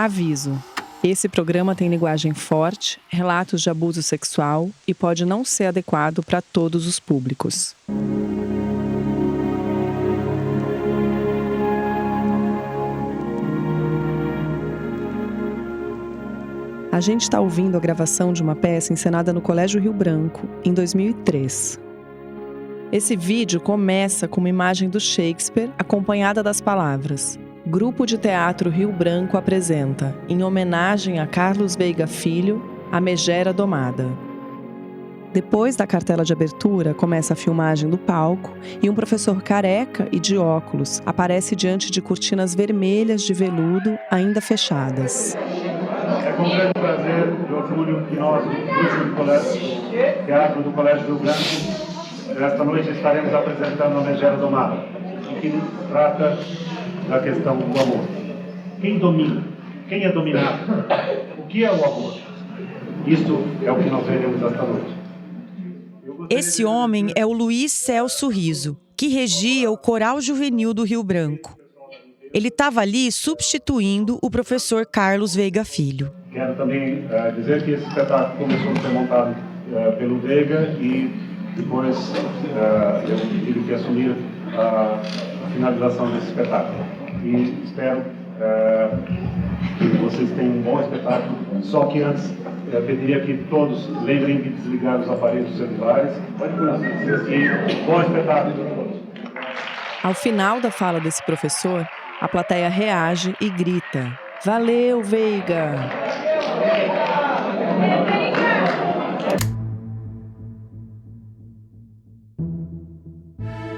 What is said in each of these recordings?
Aviso: esse programa tem linguagem forte, relatos de abuso sexual e pode não ser adequado para todos os públicos. A gente está ouvindo a gravação de uma peça encenada no Colégio Rio Branco, em 2003. Esse vídeo começa com uma imagem do Shakespeare acompanhada das palavras: Grupo de Teatro Rio Branco apresenta, em homenagem a Carlos Veiga Filho, A Megera Domada. Depois da cartela de abertura, começa a filmagem do palco e um professor careca e de óculos aparece diante de cortinas vermelhas de veludo ainda fechadas. É com grande prazer e orgulho que nós, do Grupo de Colégio, Teatro do Colégio Rio Branco, esta noite estaremos apresentando A Megera Domada, que trata da questão do amor. Quem domina? Quem é dominado? O que é o amor? Isto é o que nós veremos esta noite. Esse homem é o Luiz Celso Riso, que regia o Coral Juvenil do Rio Branco. Ele estava ali substituindo o professor Carlos Veiga Filho. Quero também dizer que esse espetáculo começou a ser montado pelo Veiga e depois eu tive que assumir a finalização desse espetáculo. E espero que vocês tenham um bom espetáculo. Só que antes, pediria que todos lembrem de desligar os aparelhos celulares. E bom espetáculo para todos. Ao final da fala desse professor, a plateia reage e grita: Valeu, Veiga!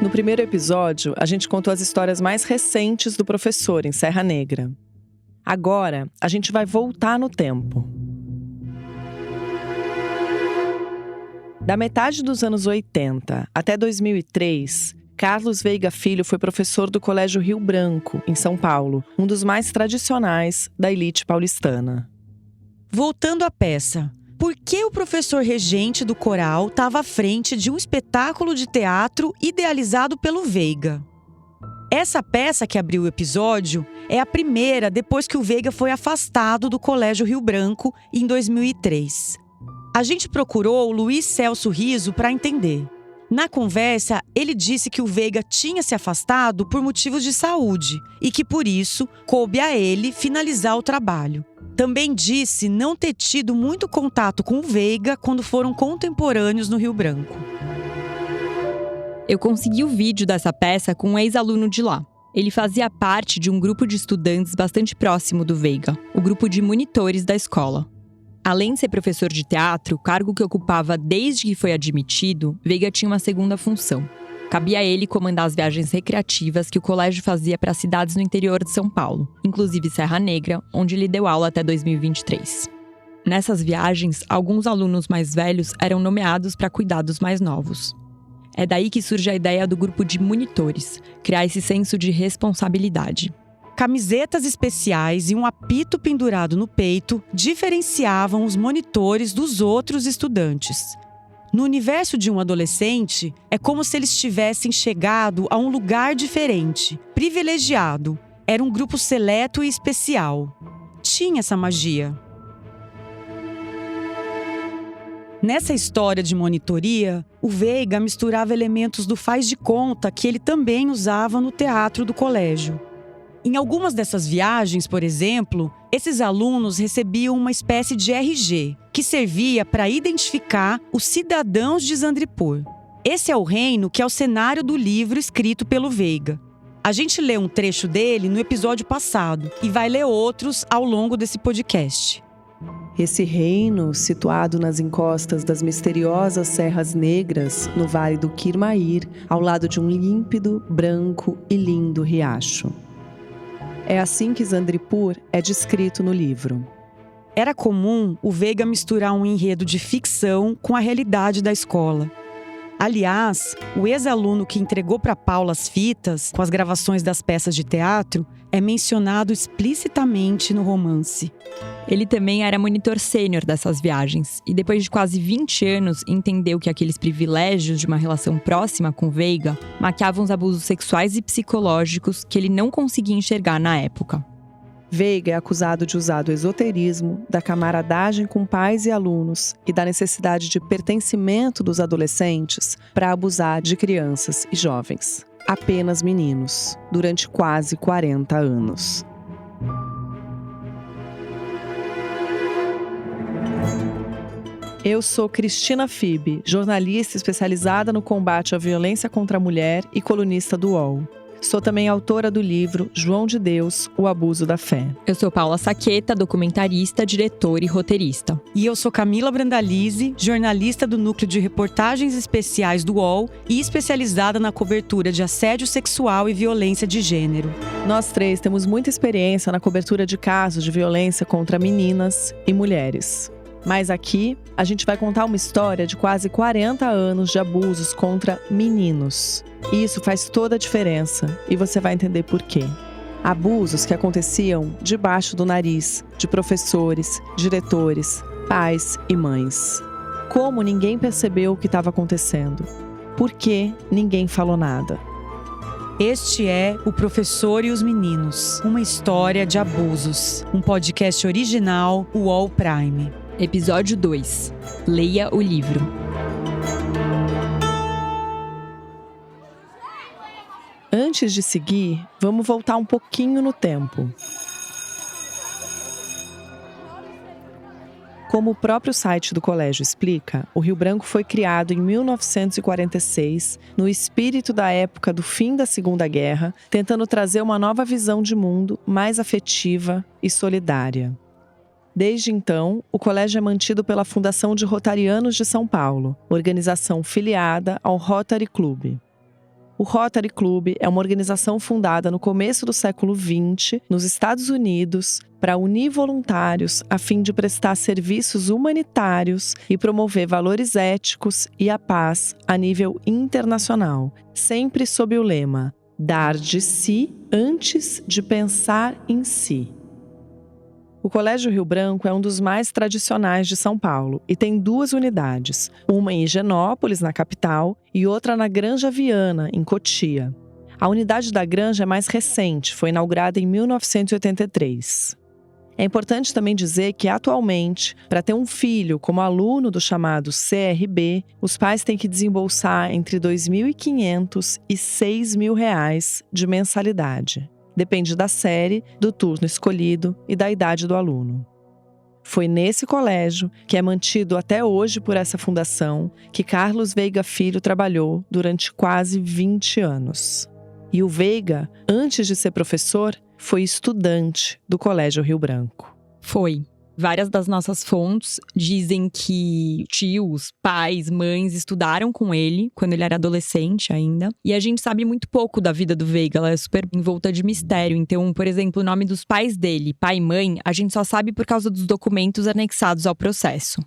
No primeiro episódio, a gente contou as histórias mais recentes do professor em Serra Negra. Agora, a gente vai voltar no tempo. Da metade dos anos 80 até 2003, Carlos Veiga Filho foi professor do Colégio Rio Branco, em São Paulo, um dos mais tradicionais da elite paulistana. Voltando à peça, por que o professor regente do coral estava à frente de um espetáculo de teatro idealizado pelo Veiga? Essa peça que abriu o episódio é a primeira depois que o Veiga foi afastado do Colégio Rio Branco em 2003. A gente procurou o Luiz Celso Riso para entender. Na conversa, ele disse que o Veiga tinha se afastado por motivos de saúde e que, por isso, coube a ele finalizar o trabalho. Também disse não ter tido muito contato com o Veiga quando foram contemporâneos no Rio Branco. Eu consegui o vídeo dessa peça com um ex-aluno de lá. Ele fazia parte de um grupo de estudantes bastante próximo do Veiga, o grupo de monitores da escola. Além de ser professor de teatro, cargo que ocupava desde que foi admitido, Veiga tinha uma segunda função. Cabia a ele comandar as viagens recreativas que o colégio fazia para cidades no interior de São Paulo, inclusive Serra Negra, onde ele deu aula até 2023. Nessas viagens, alguns alunos mais velhos eram nomeados para cuidar dos mais novos. É daí que surge a ideia do grupo de monitores, criar esse senso de responsabilidade. Camisetas especiais e um apito pendurado no peito diferenciavam os monitores dos outros estudantes. No universo de um adolescente, é como se eles tivessem chegado a um lugar diferente, privilegiado. Era um grupo seleto e especial. Tinha essa magia. Nessa história de monitoria, o Veiga misturava elementos do faz de conta que ele também usava no teatro do colégio. Em algumas dessas viagens, por exemplo, esses alunos recebiam uma espécie de RG, que servia para identificar os cidadãos de Zandripur. Esse é o reino que é o cenário do livro escrito pelo Veiga. A gente leu um trecho dele no episódio passado e vai ler outros ao longo desse podcast. Esse reino, situado nas encostas das misteriosas Serras Negras, no Vale do Quirmair, ao lado de um límpido, branco e lindo riacho. É assim que Zandripur é descrito no livro. Era comum o Veiga misturar um enredo de ficção com a realidade da escola. Aliás, o ex-aluno que entregou para Paula as fitas com as gravações das peças de teatro é mencionado explicitamente no romance. Ele também era monitor sênior dessas viagens e depois de quase 20 anos entendeu que aqueles privilégios de uma relação próxima com Veiga maquiavam os abusos sexuais e psicológicos que ele não conseguia enxergar na época. Veiga é acusado de usar do esoterismo, da camaradagem com pais e alunos e da necessidade de pertencimento dos adolescentes para abusar de crianças e jovens, apenas meninos, durante quase 40 anos. Eu sou Cristina Fibe, jornalista especializada no combate à violência contra a mulher e colunista do UOL. Sou também autora do livro João de Deus, O Abuso da Fé. Eu sou Paula Saqueta, documentarista, diretora e roteirista. E eu sou Camila Brandalize, jornalista do Núcleo de Reportagens Especiais do UOL e especializada na cobertura de assédio sexual e violência de gênero. Nós três temos muita experiência na cobertura de casos de violência contra meninas e mulheres. Mas aqui, a gente vai contar uma história de quase 40 anos de abusos contra meninos. E isso faz toda a diferença, e você vai entender por quê. Abusos que aconteciam debaixo do nariz de professores, diretores, pais e mães. Como ninguém percebeu o que estava acontecendo? Por que ninguém falou nada? Este é O Professor e os Meninos, uma história de abusos. Um podcast original UOL Prime. Episódio 2. Leia o livro. Antes de seguir, vamos voltar um pouquinho no tempo. Como o próprio site do colégio explica, o Rio Branco foi criado em 1946, no espírito da época do fim da Segunda Guerra, tentando trazer uma nova visão de mundo mais afetiva e solidária. Desde então, o colégio é mantido pela Fundação de Rotarianos de São Paulo, organização filiada ao Rotary Club. O Rotary Club é uma organização fundada no começo do século XX, nos Estados Unidos, para unir voluntários a fim de prestar serviços humanitários e promover valores éticos e a paz a nível internacional, sempre sob o lema "Dar de si antes de pensar em si". O Colégio Rio Branco é um dos mais tradicionais de São Paulo e tem 2 unidades, uma em Higienópolis, na capital, e outra na Granja Viana, em Cotia. A unidade da Granja é mais recente, foi inaugurada em 1983. É importante também dizer que, atualmente, para ter um filho como aluno do chamado CRB, os pais têm que desembolsar entre R$ 2.500 e R$ 6.000 de mensalidade. Depende da série, do turno escolhido e da idade do aluno. Foi nesse colégio, que é mantido até hoje por essa fundação, que Carlos Veiga Filho trabalhou durante quase 20 anos. E o Veiga, antes de ser professor, foi estudante do Colégio Rio Branco. Foi. Várias das nossas fontes dizem que tios, pais, mães estudaram com ele quando ele era adolescente ainda. E a gente sabe muito pouco da vida do Veiga, ela é super envolta de mistério. Então, por exemplo, o nome dos pais dele, pai e mãe, a gente só sabe por causa dos documentos anexados ao processo.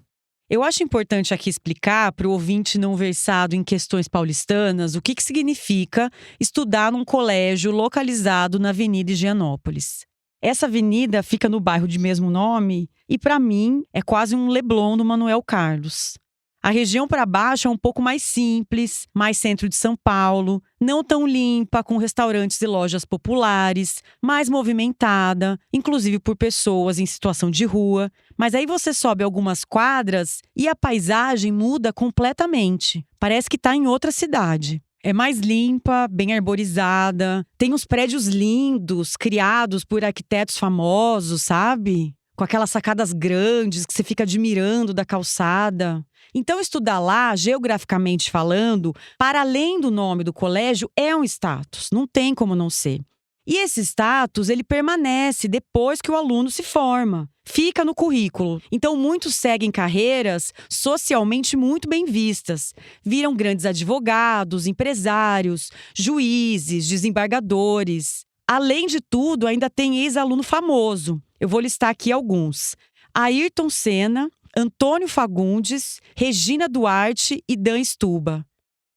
Eu acho importante aqui explicar para o ouvinte não versado em questões paulistanas o que significa estudar num colégio localizado na Avenida Higienópolis. Essa avenida fica no bairro de mesmo nome e, para mim, é quase um Leblon do Manuel Carlos. A região para baixo é um pouco mais simples, mais centro de São Paulo, não tão limpa, com restaurantes e lojas populares, mais movimentada, inclusive por pessoas em situação de rua. Mas aí você sobe algumas quadras e a paisagem muda completamente. Parece que está em outra cidade. É mais limpa, bem arborizada, tem uns prédios lindos, criados por arquitetos famosos, sabe? Com aquelas sacadas grandes que você fica admirando da calçada. Então, estudar lá, geograficamente falando, para além do nome do colégio, é um status, não tem como não ser. E esse status, ele permanece depois que o aluno se forma. Fica no currículo. Então, muitos seguem carreiras socialmente muito bem vistas. Viram grandes advogados, empresários, juízes, desembargadores. Além de tudo, ainda tem ex-aluno famoso. Eu vou listar aqui alguns. Ayrton Senna, Antônio Fagundes, Regina Duarte e Dan Stuba.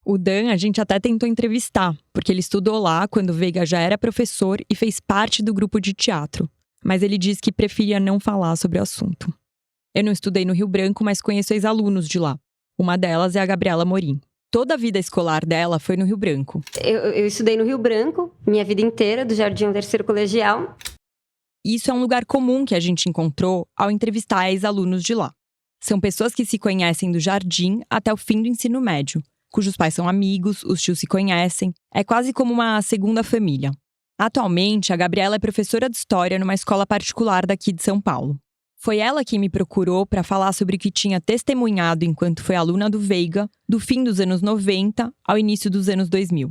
O Dan a gente até tentou entrevistar, porque ele estudou lá quando o Veiga já era professor e fez parte do grupo de teatro. Mas ele disse que preferia não falar sobre o assunto. Eu não estudei no Rio Branco, mas conheço ex-alunos de lá. Uma delas é a Gabriela Morim. Toda a vida escolar dela foi no Rio Branco. Eu estudei no Rio Branco, minha vida inteira, do jardim ao terceiro colegial. E isso é um lugar comum que a gente encontrou ao entrevistar ex-alunos de lá. São pessoas que se conhecem do jardim até o fim do ensino médio, cujos pais são amigos, os tios se conhecem. É quase como uma segunda família. Atualmente, a Gabriela é professora de história numa escola particular daqui de São Paulo. Foi ela quem me procurou para falar sobre o que tinha testemunhado enquanto foi aluna do Veiga, do fim dos anos 90 ao início dos anos 2000.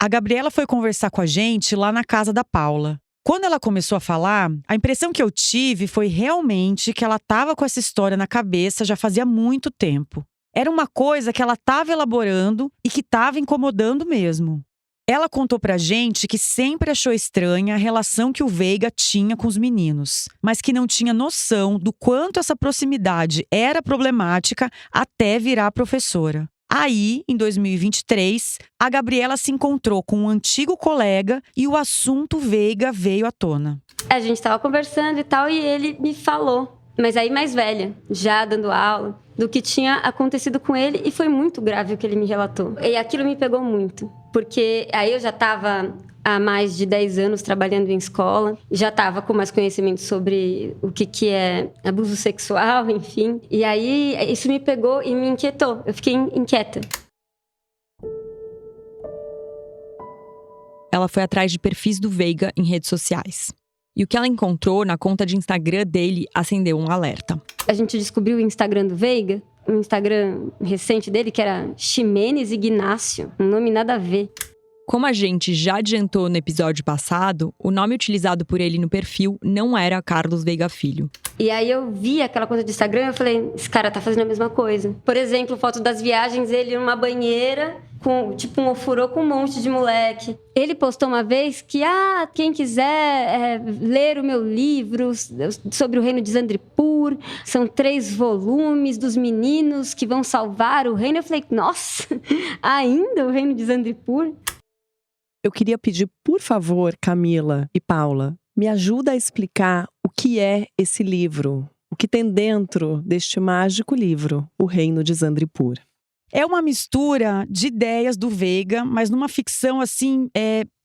A Gabriela foi conversar com a gente lá na casa da Paula. Quando ela começou a falar, a impressão que eu tive foi realmente que ela estava com essa história na cabeça já fazia muito tempo. Era uma coisa que ela estava elaborando e que estava incomodando mesmo. Ela contou pra gente que sempre achou estranha a relação que o Veiga tinha com os meninos, mas que não tinha noção do quanto essa proximidade era problemática até virar professora. Aí, em 2023, a Gabriela se encontrou com um antigo colega e o assunto Veiga veio à tona. A gente estava conversando e tal, e ele me falou, mas aí mais velha, já dando aula, do que tinha acontecido com ele, e foi muito grave o que ele me relatou. E aquilo me pegou muito, porque aí eu já estava há mais de 10 anos trabalhando em escola, já estava com mais conhecimento sobre o que é abuso sexual, enfim. E aí isso me pegou e me inquietou, eu fiquei inquieta. Ela foi atrás de perfis do Veiga em redes sociais. E o que ela encontrou na conta de Instagram dele acendeu um alerta. A gente descobriu o Instagram do Veiga, um Instagram recente dele, que era Ximenes Ignácio, um nome nada a ver. Como a gente já adiantou no episódio passado, o nome utilizado por ele no perfil não era Carlos Veiga Filho. E aí eu vi aquela conta do Instagram e eu falei, esse cara tá fazendo a mesma coisa. Por exemplo, foto das viagens, ele numa banheira, com tipo um ofurô com um monte de moleque. Ele postou uma vez que, quem quiser ler o meu livro sobre o reino de Zandripur, são 3 volumes dos meninos que vão salvar o reino. Eu falei, nossa, ainda o reino de Zandripur? Eu queria pedir, por favor, Camila e Paula, me ajuda a explicar o que é esse livro, o que tem dentro deste mágico livro, O Reino de Zandripur. É uma mistura de ideias do Veiga, mas numa ficção assim,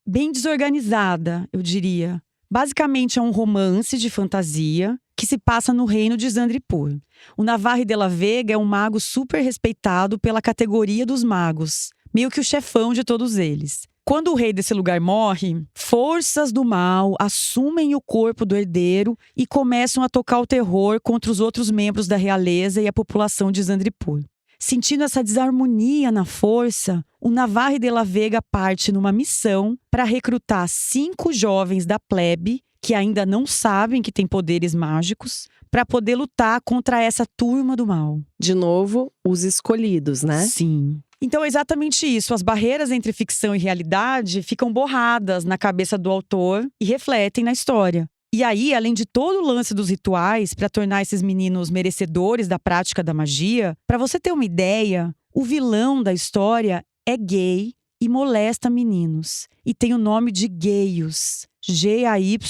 bem desorganizada, eu diria. Basicamente é um romance de fantasia que se passa no reino de Zandripur. O Navarre de la Vega é um mago super respeitado pela categoria dos magos, meio que o chefão de todos eles. Quando o rei desse lugar morre, forças do mal assumem o corpo do herdeiro e começam a tocar o terror contra os outros membros da realeza e a população de Zandripur. Sentindo essa desarmonia na força, o Navarre de la Vega parte numa missão para recrutar 5 jovens da plebe, que ainda não sabem que têm poderes mágicos, para poder lutar contra essa turma do mal. De novo, os escolhidos, né? Sim. Então é exatamente isso. As barreiras entre ficção e realidade ficam borradas na cabeça do autor e refletem na história. E aí, além de todo o lance dos rituais para tornar esses meninos merecedores da prática da magia, para você ter uma ideia, o vilão da história é gay e molesta meninos. E tem o nome de Gaius, G-A-Y-U-S-S.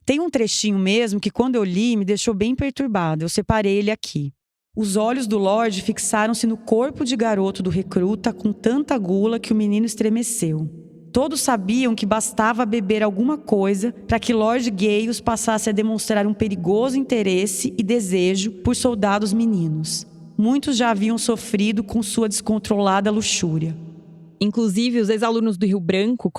Tem um trechinho mesmo que quando eu li me deixou bem perturbada. Eu separei ele aqui. Os olhos do Lorde fixaram-se no corpo de garoto do recruta com tanta gula que o menino estremeceu. Todos sabiam que bastava beber alguma coisa para que Lord Gaius passasse a demonstrar um perigoso interesse e desejo por soldados meninos. Muitos já haviam sofrido com sua descontrolada luxúria. Inclusive, os ex-alunos do Rio Branco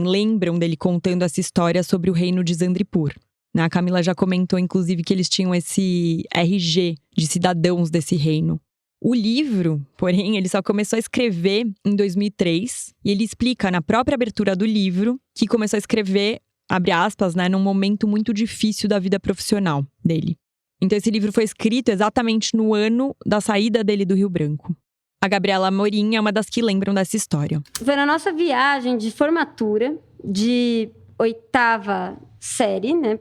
lembram dele contando essa história sobre o reino de Zandripur. A Camila já comentou, inclusive, que eles tinham esse RG de cidadãos desse reino. O livro, porém, ele só começou a escrever em 2003. E ele explica na própria abertura do livro que começou a escrever, abre aspas, num momento muito difícil da vida profissional dele. Então esse livro foi escrito exatamente no ano da saída dele do Rio Branco. A Gabriela Amorim é uma das que lembram dessa história. Foi na nossa viagem de formatura, de 8ª série, né?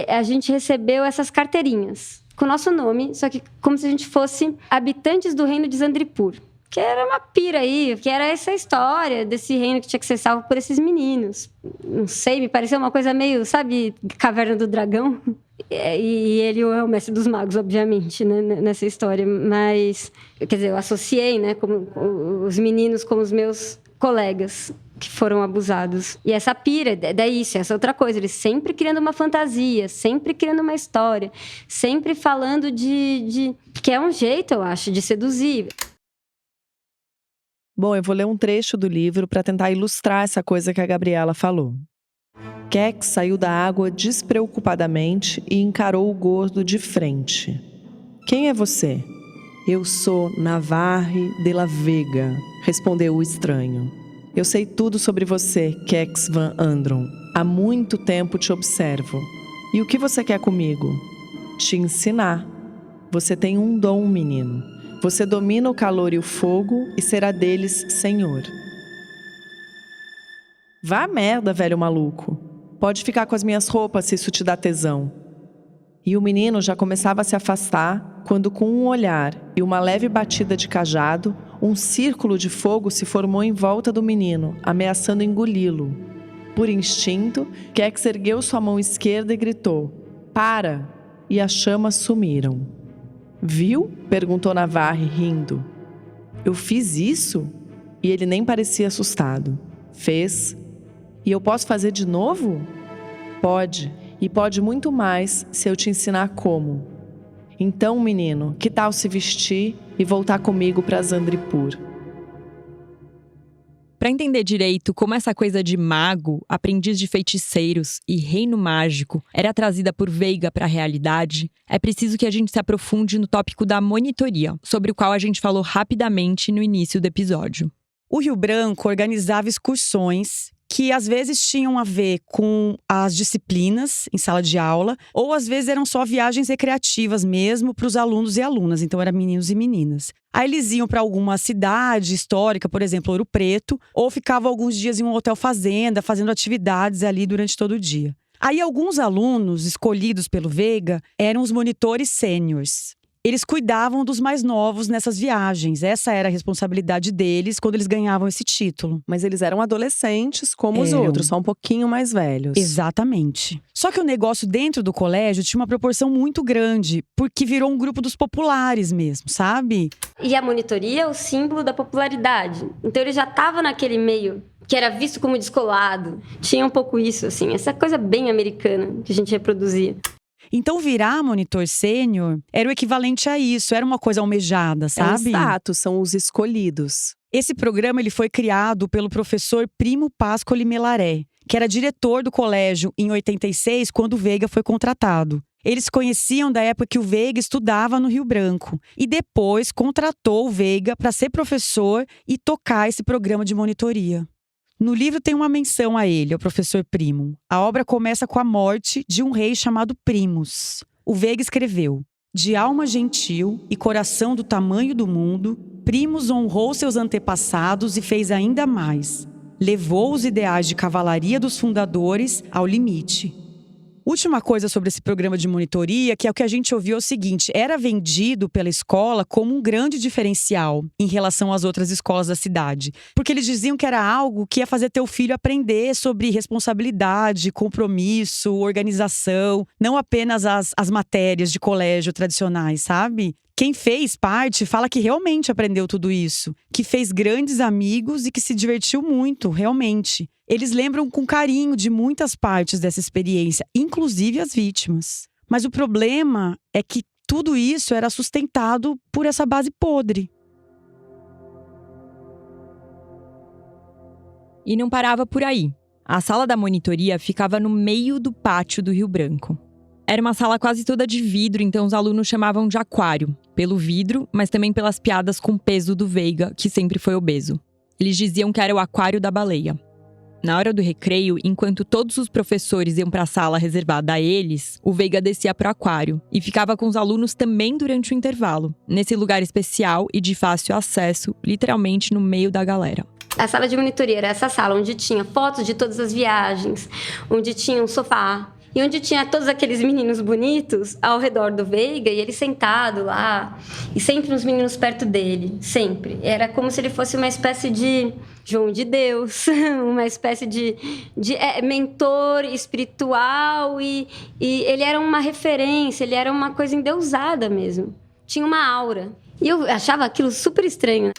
A gente recebeu essas carteirinhas com o nosso nome, só que como se a gente fosse habitantes do reino de Zandripur. Que era uma pira aí, que era essa história desse reino que tinha que ser salvo por esses meninos. Não sei, me pareceu uma coisa meio, sabe, Caverna do Dragão? E ele é o mestre dos magos, obviamente, né, nessa história. Mas, quer dizer, eu associei, né, como os meninos como os meus colegas. que foram abusados. E essa pira, daí isso, essa outra coisa, eles sempre criando uma fantasia, sempre criando uma história, sempre falando de que é um jeito, eu acho, de seduzir. Bom, eu vou ler um trecho do livro para tentar ilustrar essa coisa que a Gabriela falou. Kex saiu da água despreocupadamente e encarou o gordo de frente. Quem é você? Eu sou Navarre de la Vega, respondeu o estranho. Eu sei tudo sobre você, Kex Van Andron. Há muito tempo te observo. E o que você quer comigo? Te ensinar. Você tem um dom, menino. Você domina o calor e o fogo e será deles senhor. Vá à merda, velho maluco. Pode ficar com as minhas roupas se isso te dá tesão. E o menino já começava a se afastar quando, com um olhar e uma leve batida de cajado, um círculo de fogo se formou em volta do menino, ameaçando engoli-lo. Por instinto, Kex ergueu sua mão esquerda e gritou: "Para!" E as chamas sumiram. "Viu?" perguntou Navarre, rindo. "Eu fiz isso?" E ele nem parecia assustado. "Fez. E eu posso fazer de novo?" "Pode. E pode muito mais se eu te ensinar como. Então, menino, que tal se vestir e voltar comigo para Zandripur?" Para entender direito como essa coisa de mago, aprendiz de feiticeiros e reino mágico era trazida por Veiga para a realidade, é preciso que a gente se aprofunde no tópico da monitoria, sobre o qual a gente falou rapidamente no início do episódio. O Rio Branco organizava excursões que às vezes tinham a ver com as disciplinas em sala de aula, ou às vezes eram só viagens recreativas mesmo para os alunos e alunas, então eram meninos e meninas. Aí eles iam para alguma cidade histórica, por exemplo, Ouro Preto, ou ficavam alguns dias em um hotel fazenda, fazendo atividades ali durante todo o dia. Aí alguns alunos escolhidos pelo Veiga eram os monitores sêniores. Eles cuidavam dos mais novos nessas viagens. Essa era a responsabilidade deles quando eles ganhavam esse título. Mas eles eram adolescentes como os outros, só um pouquinho mais velhos. Exatamente. Só que o negócio dentro do colégio tinha uma proporção muito grande, porque virou um grupo dos populares mesmo, sabe? E a monitoria é o símbolo da popularidade. Então ele já estava naquele meio que era visto como descolado. Tinha um pouco isso, assim, essa coisa bem americana que a gente reproduzia. Então, virar monitor sênior era o equivalente a isso, era uma coisa almejada, sabe? É um status, são os escolhidos. Esse programa ele foi criado pelo professor Primo Pascoli Melaré, que era diretor do colégio em 86, quando o Veiga foi contratado. Eles conheciam da época que o Veiga estudava no Rio Branco e depois contratou o Veiga para ser professor e tocar esse programa de monitoria. No livro tem uma menção a ele, ao professor Primo. A obra começa com a morte de um rei chamado Primus. O Veiga escreveu: "De alma gentil e coração do tamanho do mundo, Primus honrou seus antepassados e fez ainda mais. Levou os ideais de cavalaria dos fundadores ao limite." Última coisa sobre esse programa de monitoria, que é o que a gente ouviu, é o seguinte: era vendido pela escola como um grande diferencial em relação às outras escolas da cidade. Porque eles diziam que era algo que ia fazer teu filho aprender sobre responsabilidade, compromisso, organização, não apenas as matérias de colégio tradicionais, sabe? Quem fez parte fala que realmente aprendeu tudo isso, que fez grandes amigos e que se divertiu muito, realmente. Eles lembram com carinho de muitas partes dessa experiência, inclusive as vítimas. Mas o problema é que tudo isso era sustentado por essa base podre. E não parava por aí. A sala da monitoria ficava no meio do pátio do Rio Branco. Era uma sala quase toda de vidro, então os alunos chamavam de aquário, pelo vidro, mas também pelas piadas com peso do Veiga, que sempre foi obeso. Eles diziam que era o aquário da baleia. Na hora do recreio, enquanto todos os professores iam para a sala reservada a eles, o Veiga descia para o aquário e ficava com os alunos também durante o intervalo, nesse lugar especial e de fácil acesso, literalmente no meio da galera. A sala de monitoria era essa sala onde tinha fotos de todas as viagens, onde tinha um sofá, e onde tinha todos aqueles meninos bonitos ao redor do Veiga, e ele sentado lá, e sempre uns meninos perto dele, sempre. Era como se ele fosse uma espécie de João de Deus, uma espécie de mentor espiritual, e ele era uma referência, ele era uma coisa endeusada mesmo. Tinha uma aura. E eu achava aquilo super estranho.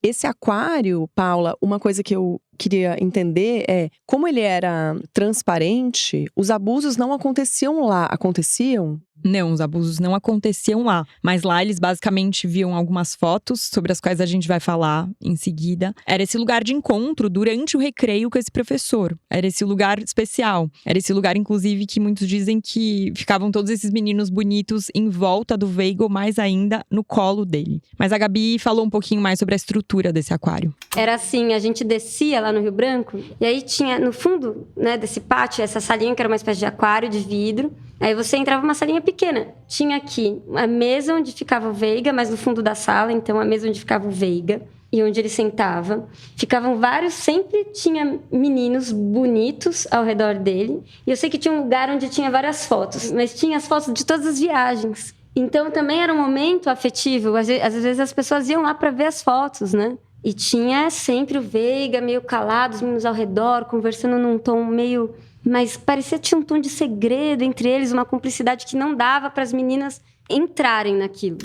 Esse aquário, Paula, uma coisa que eu queria entender é, como ele era transparente, os abusos não aconteciam lá, aconteciam? Não, os abusos não aconteciam lá. Mas lá eles basicamente viam algumas fotos, sobre as quais a gente vai falar em seguida. Era esse lugar de encontro durante o recreio com esse professor. Era esse lugar especial. Era esse lugar, inclusive, que muitos dizem que ficavam todos esses meninos bonitos em volta do Veiga, ou mais ainda, no colo dele. Mas a Gabi falou um pouquinho mais sobre a estrutura desse aquário. Era assim, a gente descia lá no Rio Branco, e aí tinha no fundo, né, desse pátio, essa salinha que era uma espécie de aquário de vidro. Aí você entrava numa salinha pequena. Tinha aqui a mesa onde ficava o Veiga, mas no fundo da sala, então a mesa onde ficava o Veiga e onde ele sentava. Ficavam vários, sempre tinha meninos bonitos ao redor dele. E eu sei que tinha um lugar onde tinha várias fotos, mas tinha as fotos de todas as viagens. Então também era um momento afetivo. Às vezes as pessoas iam lá para ver as fotos, né? E tinha sempre o Veiga meio calado, os meninos ao redor, conversando num tom meio... Mas parecia que tinha um tom de segredo entre eles, uma cumplicidade que não dava para as meninas entrarem naquilo.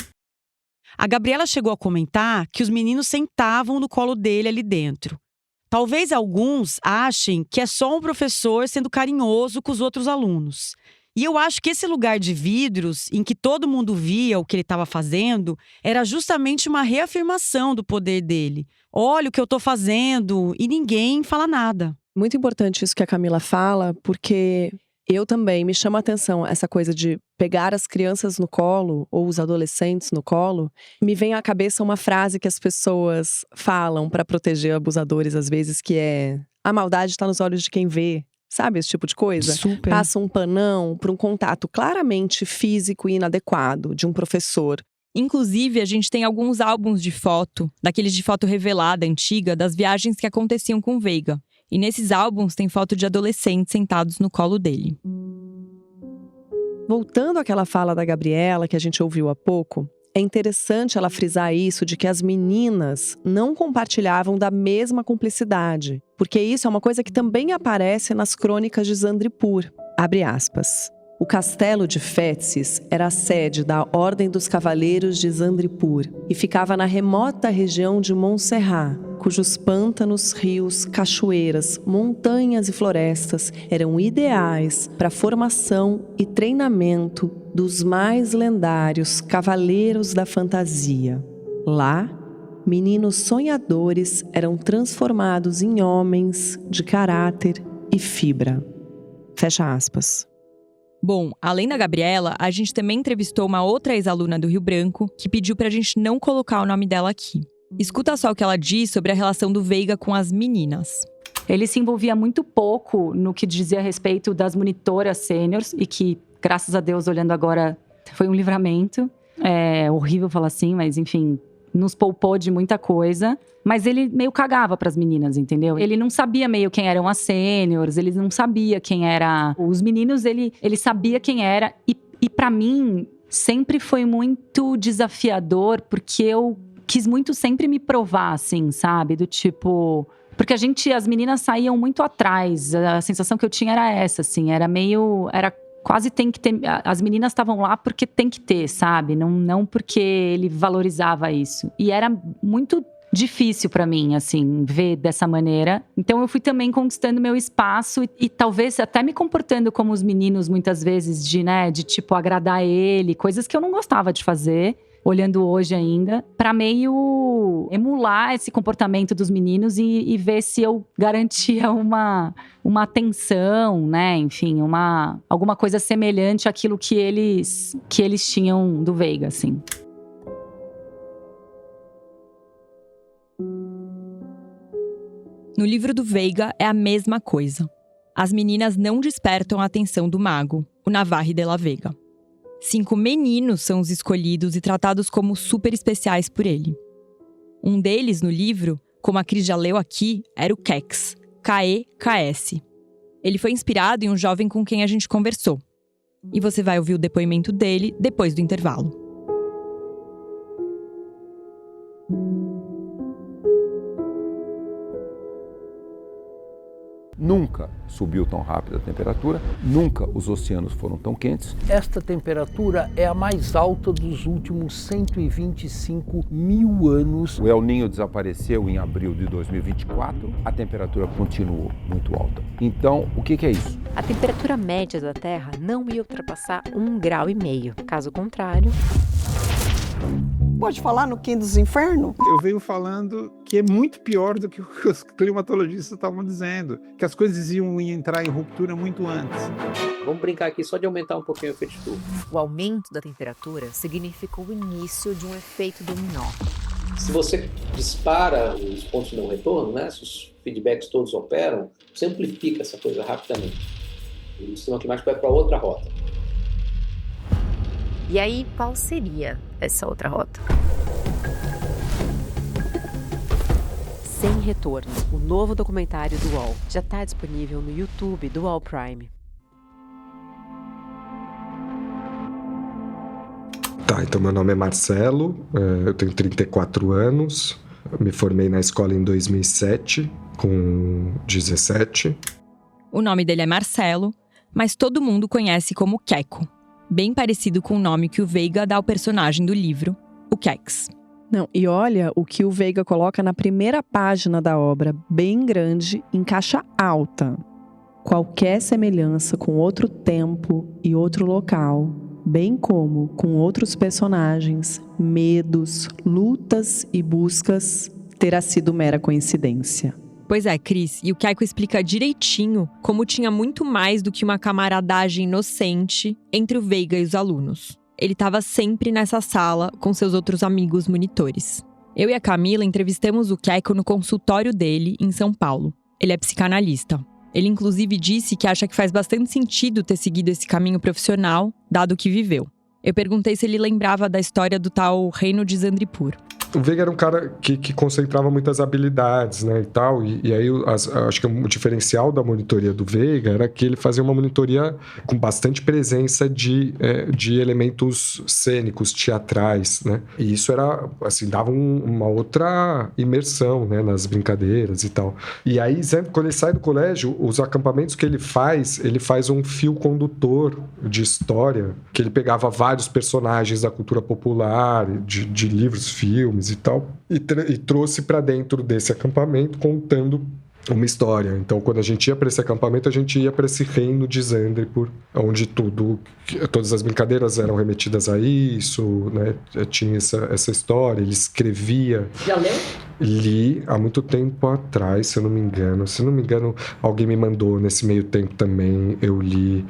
A Gabriela chegou a comentar que os meninos sentavam no colo dele ali dentro. Talvez alguns achem que é só um professor sendo carinhoso com os outros alunos. E eu acho que esse lugar de vidros, em que todo mundo via o que ele estava fazendo, era justamente uma reafirmação do poder dele. Olha o que eu estou fazendo, e ninguém fala nada. Muito importante isso que a Camila fala, porque eu também me chama a atenção essa coisa de pegar as crianças no colo, ou os adolescentes no colo. Me vem à cabeça uma frase que as pessoas falam para proteger abusadores às vezes, que é: a maldade está nos olhos de quem vê. Sabe esse tipo de coisa? Super. Passa um panão para um contato claramente físico e inadequado de um professor. Inclusive, a gente tem alguns álbuns de foto, daqueles de foto revelada, antiga, das viagens que aconteciam com o Veiga. E nesses álbuns tem foto de adolescentes sentados no colo dele. Voltando àquela fala da Gabriela, que a gente ouviu há pouco, é interessante ela frisar isso de que as meninas não compartilhavam da mesma cumplicidade. Porque isso é uma coisa que também aparece nas crônicas de Zandripur. Abre aspas. O castelo de Fétsis era a sede da Ordem dos Cavaleiros de Zandripur e ficava na remota região de Montserrat, cujos pântanos, rios, cachoeiras, montanhas e florestas eram ideais para a formação e treinamento dos mais lendários cavaleiros da fantasia. Lá, meninos sonhadores eram transformados em homens de caráter e fibra. Fecha aspas. Bom, além da Gabriela, a gente também entrevistou uma outra ex-aluna do Rio Branco que pediu pra gente não colocar o nome dela aqui. Escuta só o que ela diz sobre a relação do Veiga com as meninas. Ele se envolvia muito pouco no que dizia a respeito das monitoras sêniores e que, graças a Deus, olhando agora, foi um livramento. É horrível falar assim, mas enfim, nos poupou de muita coisa. Mas ele meio cagava pras meninas, entendeu? Ele não sabia meio quem eram as sêniores, ele não sabia quem era os meninos, ele sabia quem era. E pra mim, sempre foi muito desafiador, porque eu quis muito sempre me provar, assim, sabe? Do tipo... Porque as meninas saíam muito atrás. A sensação que eu tinha era essa, assim. Era quase tem que ter... As meninas estavam lá porque tem que ter, sabe? Não porque ele valorizava isso. E era muito difícil pra mim, assim, ver dessa maneira. Então eu fui também conquistando meu espaço e talvez até me comportando como os meninos muitas vezes de tipo agradar ele, coisas que eu não gostava de fazer, olhando hoje ainda, pra meio emular esse comportamento dos meninos e ver se eu garantia uma atenção, né? Enfim, alguma coisa semelhante àquilo que eles tinham do Veiga, assim. No livro do Veiga é a mesma coisa. As meninas não despertam a atenção do mago, o Navarre de la Vega. 5 meninos são os escolhidos e tratados como super especiais por ele. Um deles, no livro, como a Cris já leu aqui, era o Kex, K-E-K-S. Ele foi inspirado em um jovem com quem a gente conversou. E você vai ouvir o depoimento dele depois do intervalo. Nunca subiu tão rápido a temperatura, nunca os oceanos foram tão quentes. Esta temperatura é a mais alta dos últimos 125 mil anos. O El Niño desapareceu em abril de 2024, a temperatura continuou muito alta. Então, o que é isso? A temperatura média da Terra não ia ultrapassar 1,5 graus. Caso contrário... Pode falar no quinto dos infernos? Eu venho falando que é muito pior do que os climatologistas estavam dizendo, que as coisas iam entrar em ruptura muito antes. Vamos brincar aqui só de aumentar um pouquinho o efeito estufa. O aumento da temperatura significa o início de um efeito dominó. Se você dispara os pontos de não retorno, né, se os feedbacks todos operam, você amplifica essa coisa rapidamente. E o sistema climático vai para outra rota. E aí, qual seria essa outra rota? Sem Retorno, o novo documentário do UOL, já está disponível no YouTube do UOL Prime. Tá, então meu nome é Marcelo, eu tenho 34 anos, me formei na escola em 2007, com 17. O nome dele é Marcelo, mas todo mundo conhece como Queco. Bem parecido com o nome que o Veiga dá ao personagem do livro, o Quex. Não, e olha o que o Veiga coloca na primeira página da obra, bem grande, em caixa alta. Qualquer semelhança com outro tempo e outro local, bem como com outros personagens, medos, lutas e buscas, terá sido mera coincidência. Pois é, Cris, e o Keiko explica direitinho como tinha muito mais do que uma camaradagem inocente entre o Veiga e os alunos. Ele estava sempre nessa sala com seus outros amigos monitores. Eu e a Camila entrevistamos o Keiko no consultório dele, em São Paulo. Ele é psicanalista. Ele inclusive disse que acha que faz bastante sentido ter seguido esse caminho profissional, dado o que viveu. Eu perguntei se ele lembrava da história do tal Reino de Zandripur. O Veiga era um cara que concentrava muitas habilidades, né, e tal, e aí acho que o diferencial da monitoria do Veiga era que ele fazia uma monitoria com bastante presença de elementos cênicos, teatrais, né, e isso era, assim, dava uma outra imersão, né, nas brincadeiras e tal. E aí, sempre, quando ele sai do colégio, os acampamentos que ele faz um fio condutor de história, que ele pegava vários personagens da cultura popular, de livros, filmes e tal, e trouxe para dentro desse acampamento contando uma história. Então, quando a gente ia para esse acampamento, a gente ia para esse reino de Zandripur, onde todas as brincadeiras eram remetidas a isso, né? Tinha essa história, ele escrevia. Já leu? Li há muito tempo atrás, se eu não me engano. Se não me engano, alguém me mandou nesse meio tempo também, eu li...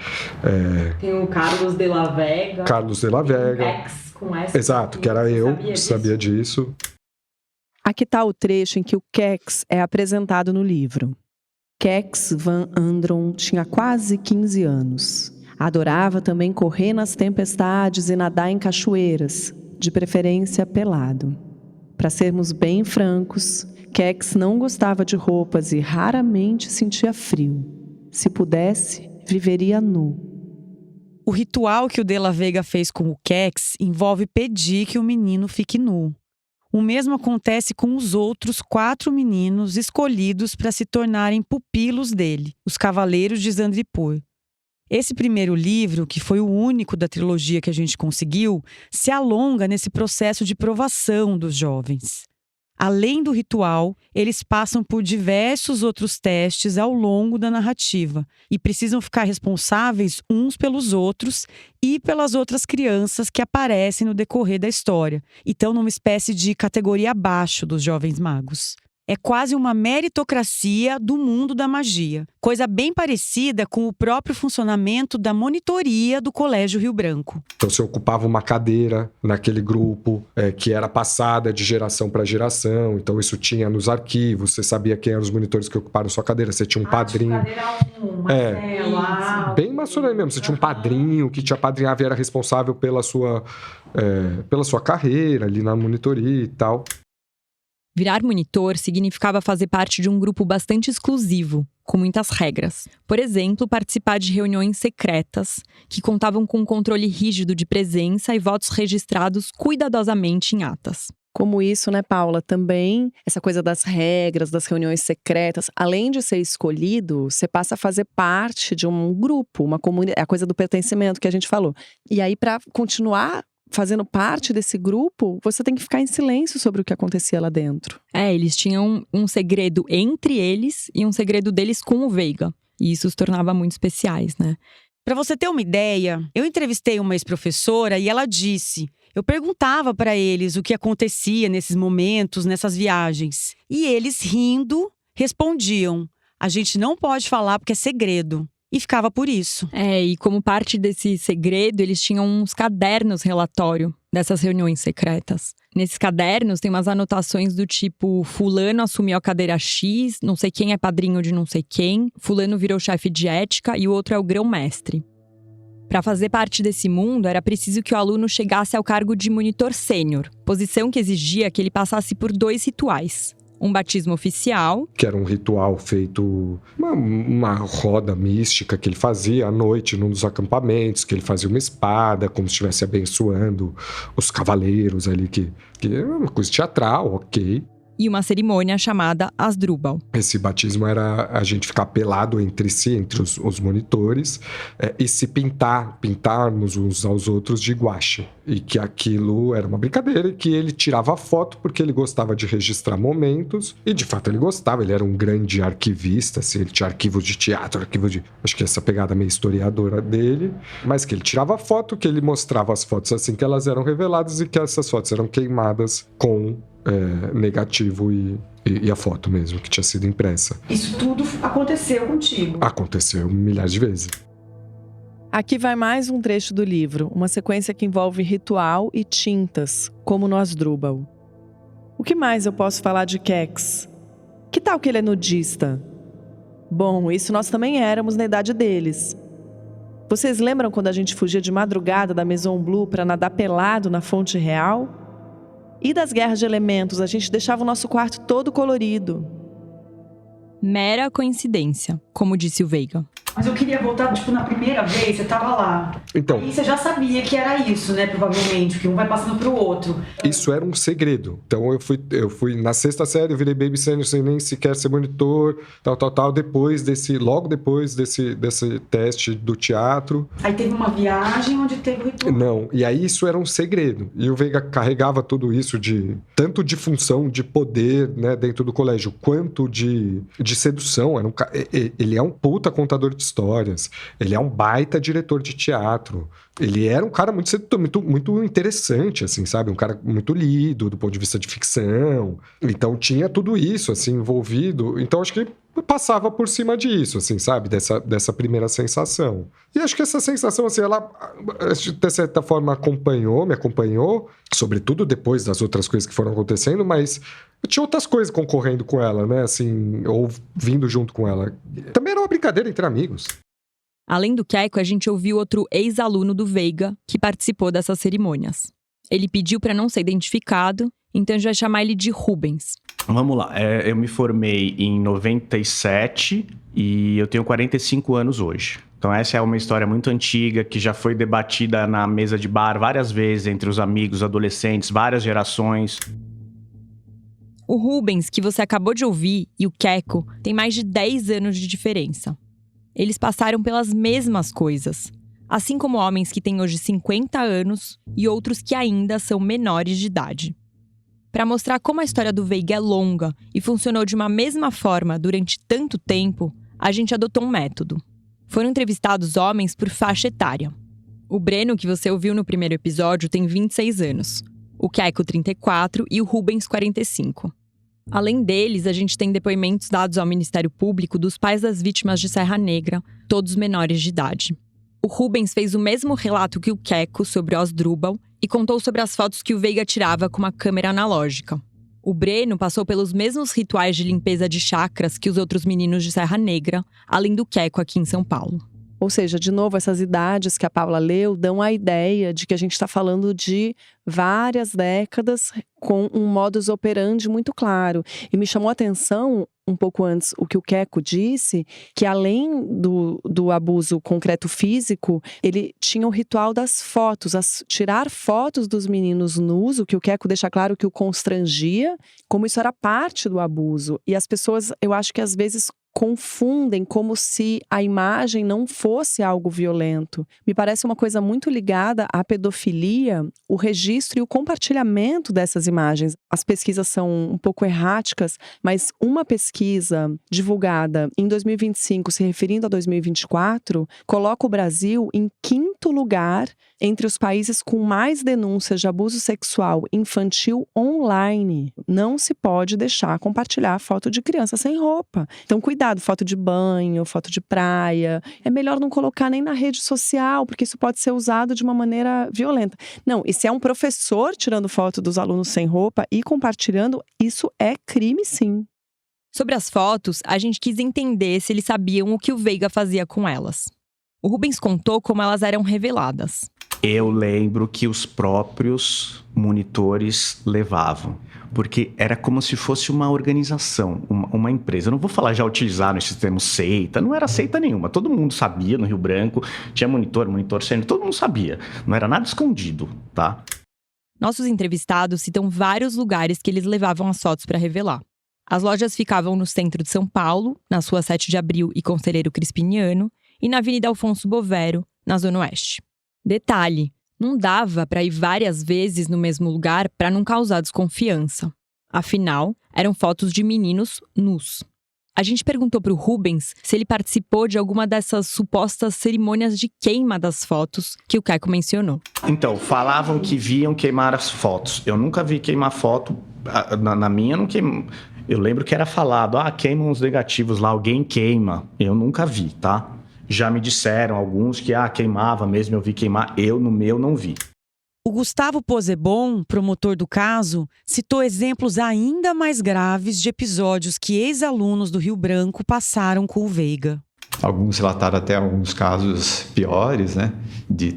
Tem o Carlos de la Vega. Carlos de la Vega. Com essa. Exato, que era eu, sabia disso. Aqui está o trecho em que o Quex é apresentado no livro. Quex van Andron tinha quase 15 anos. Adorava também correr nas tempestades e nadar em cachoeiras, de preferência pelado. Para sermos bem francos, Quex não gostava de roupas e raramente sentia frio. Se pudesse, viveria nu. O ritual que o De la Vega fez com o Quex envolve pedir que o menino fique nu. O mesmo acontece com os outros 4 meninos escolhidos para se tornarem pupilos dele, os Cavaleiros de Zandripur. Esse primeiro livro, que foi o único da trilogia que a gente conseguiu, se alonga nesse processo de provação dos jovens. Além do ritual, eles passam por diversos outros testes ao longo da narrativa e precisam ficar responsáveis uns pelos outros e pelas outras crianças que aparecem no decorrer da história e estão numa espécie de categoria abaixo dos jovens magos. É quase uma meritocracia do mundo da magia, coisa bem parecida com o próprio funcionamento da monitoria do Colégio Rio Branco. Então você ocupava uma cadeira naquele grupo que era passada de geração para geração, então isso tinha nos arquivos, você sabia quem eram os monitores que ocuparam sua cadeira, você tinha um padrinho. Bem maçonaria mesmo, você tinha um padrinho que te apadrinhava e era responsável pela sua carreira ali na monitoria e tal. Virar monitor significava fazer parte de um grupo bastante exclusivo, com muitas regras. Por exemplo, participar de reuniões secretas, que contavam com um controle rígido de presença e votos registrados cuidadosamente em atas. Como isso, né, Paula? Também essa coisa das regras, das reuniões secretas, além de ser escolhido, você passa a fazer parte de um grupo, uma comunidade, a coisa do pertencimento que a gente falou. E aí, para continuar fazendo parte desse grupo, você tem que ficar em silêncio sobre o que acontecia lá dentro. Eles tinham um segredo entre eles e um segredo deles com o Veiga. E isso os tornava muito especiais, né? Para você ter uma ideia, eu entrevistei uma ex-professora e ela disse: eu perguntava para eles o que acontecia nesses momentos, nessas viagens. E eles, rindo, respondiam: a gente não pode falar porque é segredo. E ficava por isso. E como parte desse segredo, eles tinham uns cadernos relatório dessas reuniões secretas. Nesses cadernos tem umas anotações do tipo: fulano assumiu a cadeira X, não sei quem é padrinho de não sei quem, fulano virou chefe de ética e o outro é o grão-mestre. Para fazer parte desse mundo, era preciso que o aluno chegasse ao cargo de monitor sênior, posição que exigia que ele passasse por 2 rituais. Um batismo oficial, que era um ritual feito, uma roda mística que ele fazia à noite num dos acampamentos, que ele fazia uma espada, como se estivesse abençoando os cavaleiros ali, que é uma coisa teatral, ok. E uma cerimônia chamada Asdrubal. Esse batismo era a gente ficar pelado entre si, entre os monitores, e se pintarmos uns aos outros de guache. E que aquilo era uma brincadeira, e que ele tirava foto porque ele gostava de registrar momentos. E de fato ele gostava, ele era um grande arquivista, assim, ele tinha arquivos de teatro, acho que essa pegada meio historiadora dele. Mas que ele tirava foto, que ele mostrava as fotos assim que elas eram reveladas e que essas fotos eram queimadas com negativo e a foto mesmo, que tinha sido impressa. Isso tudo aconteceu contigo? Aconteceu milhares de vezes. Aqui vai mais um trecho do livro, uma sequência que envolve ritual e tintas, como no Asdrubal. O que mais eu posso falar de Kex? Que tal que ele é nudista? Bom, isso nós também éramos na idade deles. Vocês lembram quando a gente fugia de madrugada da Maison Blue para nadar pelado na Fonte Real? E das guerras de elementos, a gente deixava o nosso quarto todo colorido. Mera coincidência, como disse o Veiga. Mas eu queria voltar, na primeira vez, você tava lá. Então, e você já sabia que era isso, né, provavelmente, que um vai passando pro outro. Isso era um segredo. Então eu fui na 6ª série, eu virei baby sênior sem nem sequer ser monitor, logo depois desse teste do teatro. Aí teve uma viagem onde teve o ritual. Não, e aí isso era um segredo. E o Veiga carregava tudo isso tanto de função, de poder, né, dentro do colégio, quanto de sedução. Ele é um puta contador de histórias, ele é um baita diretor de teatro, ele era um cara muito interessante, assim, sabe? Um cara muito lido do ponto de vista de ficção. Então tinha tudo isso, assim, envolvido. Então acho que passava por cima disso, assim, sabe? Dessa primeira sensação. E acho que essa sensação, assim, ela, de certa forma, me acompanhou, sobretudo depois das outras coisas que foram acontecendo, mas tinha outras coisas concorrendo com ela, né? Assim, ou vindo junto com ela. Também era uma brincadeira entre amigos. Além do Keiko, a gente ouviu outro ex-aluno do Veiga que participou dessas cerimônias. Ele pediu para não ser identificado, então a gente vai chamar ele de Rubens. Vamos lá, eu me formei em 97 e eu tenho 45 anos hoje. Então essa é uma história muito antiga que já foi debatida na mesa de bar várias vezes entre os amigos, adolescentes, várias gerações. O Rubens, que você acabou de ouvir, e o Keiko têm mais de 10 anos de diferença. Eles passaram pelas mesmas coisas, assim como homens que têm hoje 50 anos e outros que ainda são menores de idade. Para mostrar como a história do Veiga é longa e funcionou de uma mesma forma durante tanto tempo, a gente adotou um método. Foram entrevistados homens por faixa etária. O Breno, que você ouviu no primeiro episódio, tem 26 anos. O Keiko, 34 e o Rubens, 45. Além deles, a gente tem depoimentos dados ao Ministério Público dos pais das vítimas de Serra Negra, todos menores de idade. O Rubens fez o mesmo relato que o Keiko sobre o Asdrubal e contou sobre as fotos que o Veiga tirava com uma câmera analógica. O Breno passou pelos mesmos rituais de limpeza de chakras que os outros meninos de Serra Negra, além do Keiko aqui em São Paulo. Ou seja, de novo, essas idades que a Paula leu dão a ideia de que a gente está falando de várias décadas com um modus operandi muito claro. E me chamou a atenção, um pouco antes, o que o Queco disse, que além do abuso concreto físico, ele tinha o ritual das fotos, tirar fotos dos meninos nus, o que o Queco deixa claro que o constrangia, como isso era parte do abuso. E as pessoas, eu acho que às vezes confundem como se a imagem não fosse algo violento. Me parece uma coisa muito ligada à pedofilia, o registro e o compartilhamento dessas imagens. As pesquisas são um pouco erráticas, mas uma pesquisa divulgada em 2025, se referindo a 2024, coloca o Brasil em 5º lugar entre os países com mais denúncias de abuso sexual infantil online. Não se pode deixar compartilhar foto de criança sem roupa. Então, cuidado, foto de banho, foto de praia. É melhor não colocar nem na rede social, porque isso pode ser usado de uma maneira violenta. Não, e se é um professor tirando foto dos alunos sem roupa e compartilhando, isso é crime, sim. Sobre as fotos, a gente quis entender se eles sabiam o que o Veiga fazia com elas. O Rubens contou como elas eram reveladas. Eu lembro que os próprios monitores levavam, porque era como se fosse uma organização, uma empresa. Eu não vou falar, já utilizaram esse termo seita, não era seita nenhuma. Todo mundo sabia no Rio Branco, tinha monitor sênior, todo mundo sabia. Não era nada escondido, tá? Nossos entrevistados citam vários lugares que eles levavam as fotos para revelar. As lojas ficavam no centro de São Paulo, na Rua 7 de Abril e Conselheiro Crispiniano, e na Avenida Alfonso Bovero, na Zona Oeste. Detalhe, não dava para ir várias vezes no mesmo lugar para não causar desconfiança. Afinal, eram fotos de meninos nus. A gente perguntou para o Rubens se ele participou de alguma dessas supostas cerimônias de queima das fotos que o Queco mencionou. Então, falavam que viam queimar as fotos. Eu nunca vi queimar foto. Na minha, não queimou. Eu lembro que era falado, queimam os negativos lá, alguém queima. Eu nunca vi, tá? Já me disseram alguns que queimava mesmo, eu vi queimar. Eu, no meu, não vi. O Gustavo Posebon, promotor do caso, citou exemplos ainda mais graves de episódios que ex-alunos do Rio Branco passaram com o Veiga. Alguns relataram até alguns casos piores, né? De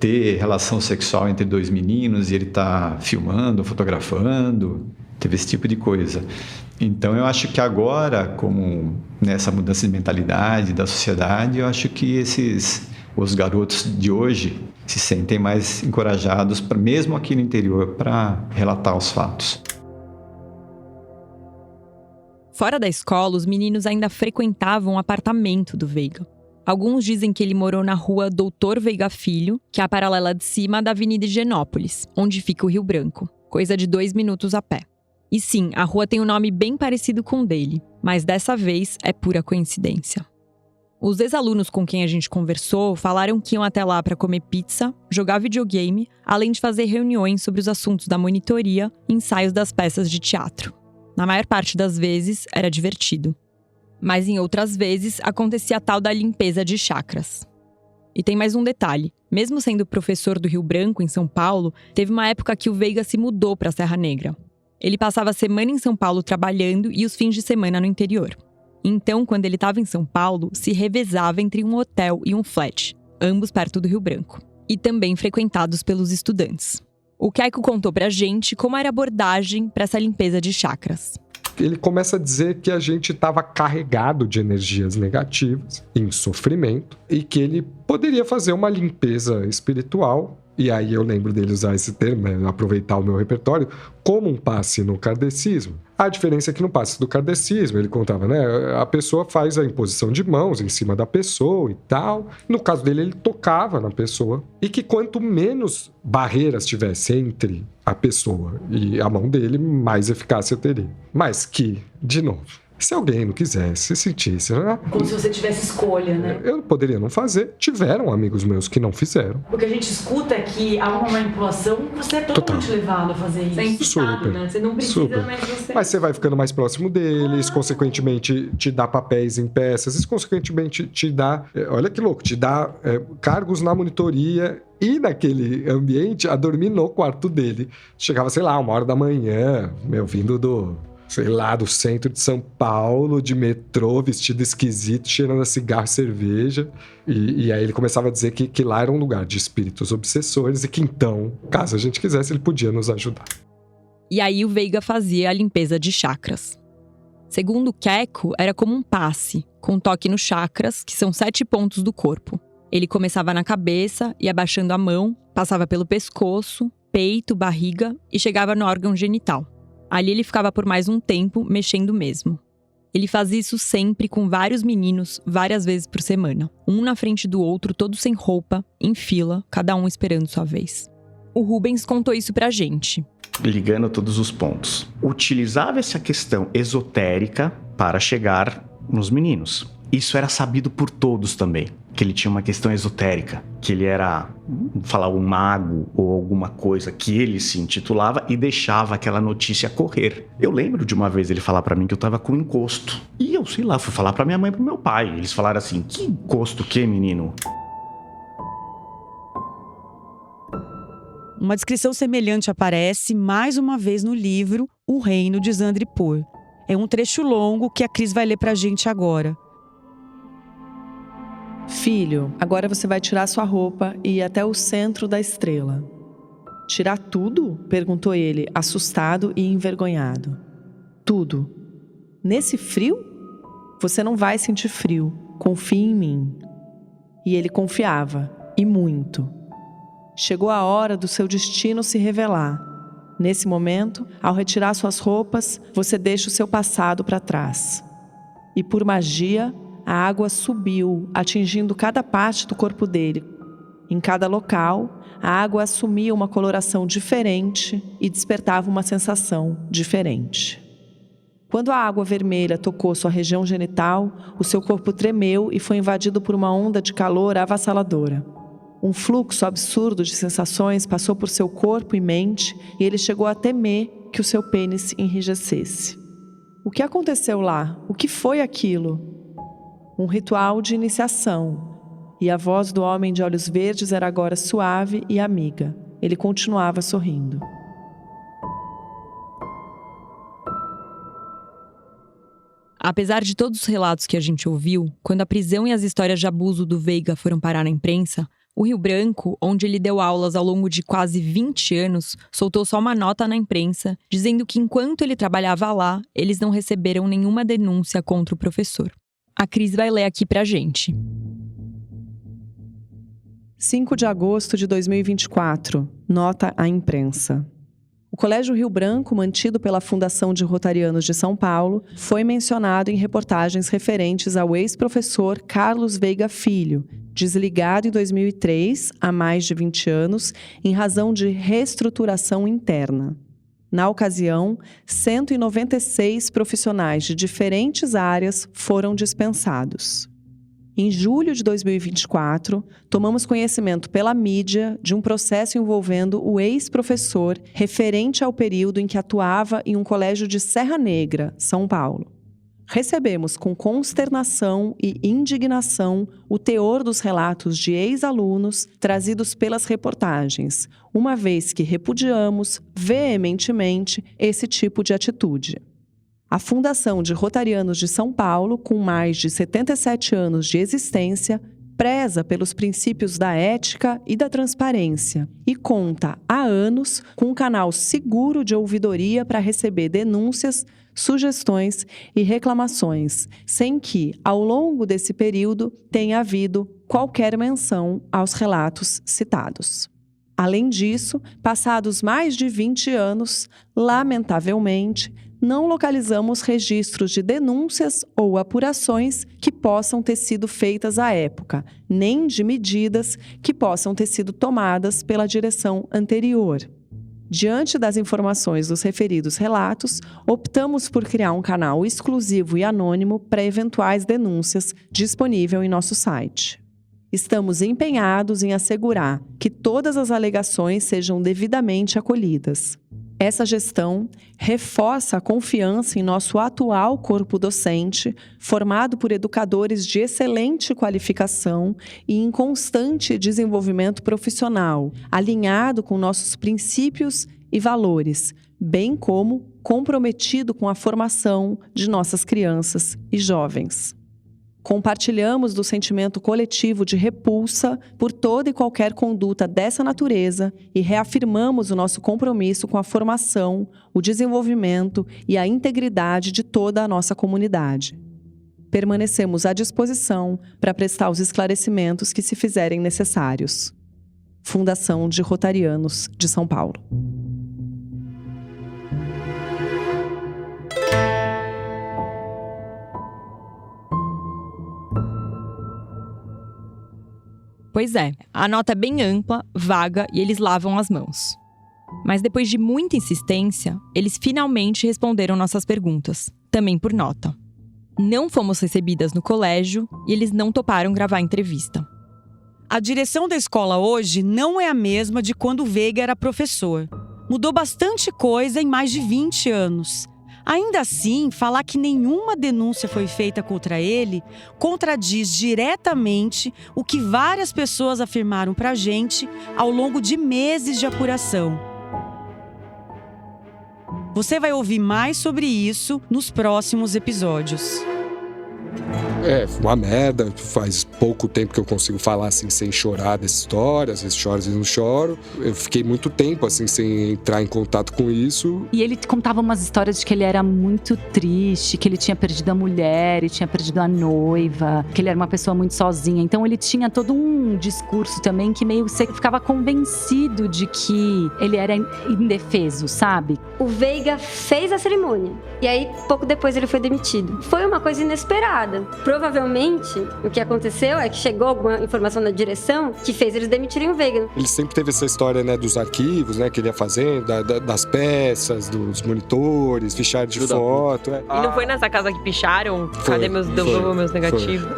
ter relação sexual entre 2 meninos e ele tá filmando, fotografando. Teve esse tipo de coisa. Então, eu acho que agora, como nessa mudança de mentalidade da sociedade, eu acho que os garotos de hoje se sentem mais encorajados, mesmo aqui no interior, para relatar os fatos. Fora da escola, os meninos ainda frequentavam o apartamento do Veiga. Alguns dizem que ele morou na rua Doutor Veiga Filho, que é a paralela de cima da Avenida Higienópolis, onde fica o Rio Branco, coisa de 2 minutos a pé. E sim, a rua tem um nome bem parecido com o dele, mas dessa vez é pura coincidência. Os ex-alunos com quem a gente conversou falaram que iam até lá para comer pizza, jogar videogame, além de fazer reuniões sobre os assuntos da monitoria e ensaios das peças de teatro. Na maior parte das vezes, era divertido. Mas em outras vezes, acontecia a tal da limpeza de chacras. E tem mais um detalhe. Mesmo sendo professor do Rio Branco, em São Paulo, teve uma época que o Veiga se mudou para a Serra Negra. Ele passava a semana em São Paulo trabalhando e os fins de semana no interior. Então, quando ele estava em São Paulo, se revezava entre um hotel e um flat, ambos perto do Rio Branco, e também frequentados pelos estudantes. O Queco contou pra gente como era a abordagem para essa limpeza de chakras. Ele começa a dizer que a gente estava carregado de energias negativas, em sofrimento, e que ele poderia fazer uma limpeza espiritual. E aí eu lembro dele usar esse termo, aproveitar o meu repertório, como um passe no kardecismo. A diferença é que no passe do kardecismo, ele contava, né? A pessoa faz a imposição de mãos em cima da pessoa e tal. No caso dele, ele tocava na pessoa. E que quanto menos barreiras tivesse entre a pessoa e a mão dele, mais eficácia teria. Mas que, de novo, se alguém não quisesse, sentisse... Como se você tivesse escolha, né? Eu poderia não fazer. Tiveram amigos meus que não fizeram. O que a gente escuta é que há uma manipulação, você é totalmente levado a fazer isso. Você é incitado, né? Você não precisa, mas você... Mas você vai ficando mais próximo deles, consequentemente te dá papéis em peças, isso consequentemente te dá... Olha que louco, te dá cargos na monitoria e naquele ambiente a dormir no quarto dele. Chegava, sei lá, 1h da manhã, vindo sei lá, do centro de São Paulo, de metrô, vestido esquisito, cheirando a cigarro e cerveja. E aí ele começava a dizer que lá era um lugar de espíritos obsessores e que então, caso a gente quisesse, ele podia nos ajudar. E aí o Veiga fazia a limpeza de chakras. Segundo Keiko, era como um passe, com toque nos chakras, que são 7 pontos do corpo. Ele começava na cabeça, ia abaixando a mão, passava pelo pescoço, peito, barriga e chegava no órgão genital. Ali ele ficava por mais um tempo, mexendo mesmo. Ele fazia isso sempre com vários meninos, várias vezes por semana. Um na frente do outro, todos sem roupa, em fila, cada um esperando sua vez. O Rubens contou isso pra gente. Ligando todos os pontos. Utilizava essa questão esotérica para chegar nos meninos. Isso era sabido por todos também, que ele tinha uma questão esotérica, que ele era, falar, um mago ou alguma coisa que ele se intitulava e deixava aquela notícia correr. Eu lembro de uma vez ele falar pra mim que eu tava com encosto. E eu, sei lá, fui falar pra minha mãe e pro meu pai. Eles falaram assim, que encosto que, menino? Uma descrição semelhante aparece mais uma vez no livro O Reino de Zandripur. É um trecho longo que a Cris vai ler pra gente agora. Filho, agora você vai tirar sua roupa e ir até o centro da estrela. Tirar tudo? Perguntou ele, assustado e envergonhado. Tudo. Nesse frio? Você não vai sentir frio. Confie em mim. E ele confiava, e muito. Chegou a hora do seu destino se revelar. Nesse momento, ao retirar suas roupas, você deixa o seu passado para trás. E por magia, a água subiu, atingindo cada parte do corpo dele. Em cada local, a água assumia uma coloração diferente e despertava uma sensação diferente. Quando a água vermelha tocou sua região genital, o seu corpo tremeu e foi invadido por uma onda de calor avassaladora. Um fluxo absurdo de sensações passou por seu corpo e mente e ele chegou a temer que o seu pênis enrijecesse. O que aconteceu lá? O que foi aquilo? Um ritual de iniciação. E a voz do homem de olhos verdes era agora suave e amiga. Ele continuava sorrindo. Apesar de todos os relatos que a gente ouviu, quando a prisão e as histórias de abuso do Veiga foram parar na imprensa, o Rio Branco, onde ele deu aulas ao longo de quase 20 anos, soltou só uma nota na imprensa, dizendo que enquanto ele trabalhava lá, eles não receberam nenhuma denúncia contra o professor. A Cris vai ler aqui pra gente. 5 de agosto de 2024. Nota à imprensa. O Colégio Rio Branco, mantido pela Fundação de Rotarianos de São Paulo, foi mencionado em reportagens referentes ao ex-professor Carlos Veiga Filho, desligado em 2003, há mais de 20 anos, em razão de reestruturação interna. Na ocasião, 196 profissionais de diferentes áreas foram dispensados. Em julho de 2024, tomamos conhecimento pela mídia de um processo envolvendo o ex-professor referente ao período em que atuava em um colégio de Serra Negra, São Paulo. Recebemos com consternação e indignação o teor dos relatos de ex-alunos trazidos pelas reportagens, uma vez que repudiamos veementemente esse tipo de atitude. A Fundação de Rotarianos de São Paulo, com mais de 77 anos de existência, preza pelos princípios da ética e da transparência e conta há anos com um canal seguro de ouvidoria para receber denúncias, sugestões e reclamações, sem que, ao longo desse período, tenha havido qualquer menção aos relatos citados. Além disso, passados mais de 20 anos, lamentavelmente, não localizamos registros de denúncias ou apurações que possam ter sido feitas à época, nem de medidas que possam ter sido tomadas pela direção anterior. Diante das informações dos referidos relatos, optamos por criar um canal exclusivo e anônimo para eventuais denúncias disponível em nosso site. Estamos empenhados em assegurar que todas as alegações sejam devidamente acolhidas. Essa gestão reforça a confiança em nosso atual corpo docente, formado por educadores de excelente qualificação e em constante desenvolvimento profissional, alinhado com nossos princípios e valores, bem como comprometido com a formação de nossas crianças e jovens. Compartilhamos do sentimento coletivo de repulsa por toda e qualquer conduta dessa natureza e reafirmamos o nosso compromisso com a formação, o desenvolvimento e a integridade de toda a nossa comunidade. Permanecemos à disposição para prestar os esclarecimentos que se fizerem necessários. Fundação de Rotarianos de São Paulo. Pois é, a nota é bem ampla, vaga e eles lavam as mãos. Mas depois de muita insistência, eles finalmente responderam nossas perguntas, também por nota. Não fomos recebidas no colégio e eles não toparam gravar a entrevista. A direção da escola hoje não é a mesma de quando o Veiga era professor. Mudou bastante coisa em mais de 20 anos. Ainda assim, falar que nenhuma denúncia foi feita contra ele contradiz diretamente o que várias pessoas afirmaram pra gente ao longo de meses de apuração. Você vai ouvir mais sobre isso nos próximos episódios. Uma merda. Faz pouco tempo que eu consigo falar assim sem chorar dessa história. Às vezes choro, às vezes não choro. Eu fiquei muito tempo assim sem entrar em contato com isso. E ele contava umas histórias de que ele era muito triste, que ele tinha perdido a mulher e tinha perdido a noiva, que ele era uma pessoa muito sozinha. Então ele tinha todo um discurso também que meio você ficava convencido de que ele era indefeso, sabe? O Veiga fez a cerimônia e aí pouco depois ele foi demitido. Foi uma coisa inesperada. Provavelmente, o que aconteceu é que chegou alguma informação da direção que fez eles demitirem o Veiga. Ele sempre teve essa história, né, dos arquivos, né, que ele ia fazendo, das peças, dos monitores, fichário de foto. E não foi nessa casa que picharam? Cadê meus negativos?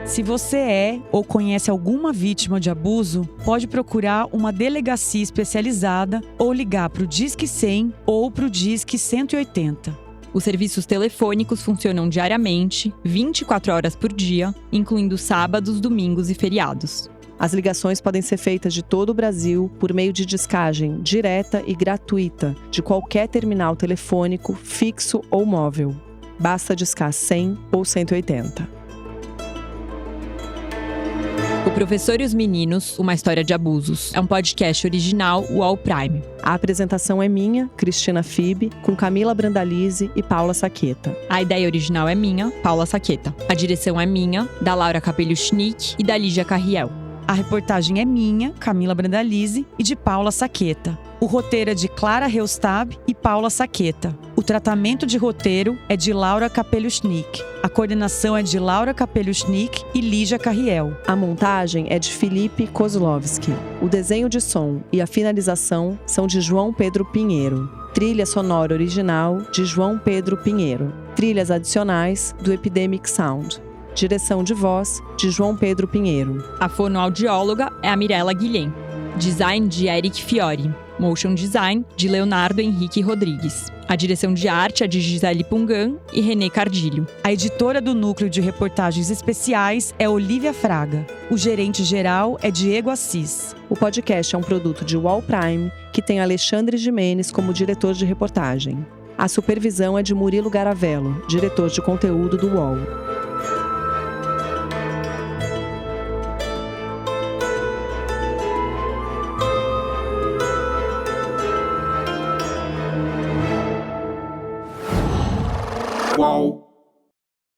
Se você é ou conhece alguma vítima de abuso, pode procurar uma delegacia especializada ou ligar para o Disque 100 ou para o Disque 180. Os serviços telefônicos funcionam diariamente, 24 horas por dia, incluindo sábados, domingos e feriados. As ligações podem ser feitas de todo o Brasil por meio de discagem direta e gratuita de qualquer terminal telefônico, fixo ou móvel. Basta discar 100 ou 180. O Professor e os Meninos, uma história de abusos. É um podcast original UOL Prime. A apresentação é minha, Cristina Fibe, com Camila Brandalize e Paula Saqueta. A ideia original é minha, Paula Saqueta. A direção é minha, da Laura Capello-Schnick e da Lígia Carriel. A reportagem é minha, Camila Brandalize, e de Paula Saqueta. O roteiro é de Clara Reustab e Paula Saqueta. O tratamento de roteiro é de Laura Capello-Schnick. A coordenação é de Laura Capello-Schnick e Lígia Carriel. A montagem é de Felipe Kozlovski. O desenho de som e a finalização são de João Pedro Pinheiro. Trilha sonora original de João Pedro Pinheiro. Trilhas adicionais do Epidemic Sound. Direção de voz de João Pedro Pinheiro. A fonoaudióloga é a Mirella Guilhem. Design de Eric Fiori. Motion Design de Leonardo Henrique Rodrigues. A direção de arte é de Gisele Pungan e René Cardilho. A editora do Núcleo de Reportagens Especiais é Olivia Fraga. O gerente geral é Diego Assis. O podcast é um produto de UOL Prime, que tem Alexandre Gimenez como diretor de reportagem. A supervisão é de Murilo Garavello, diretor de conteúdo do UOL. Wow.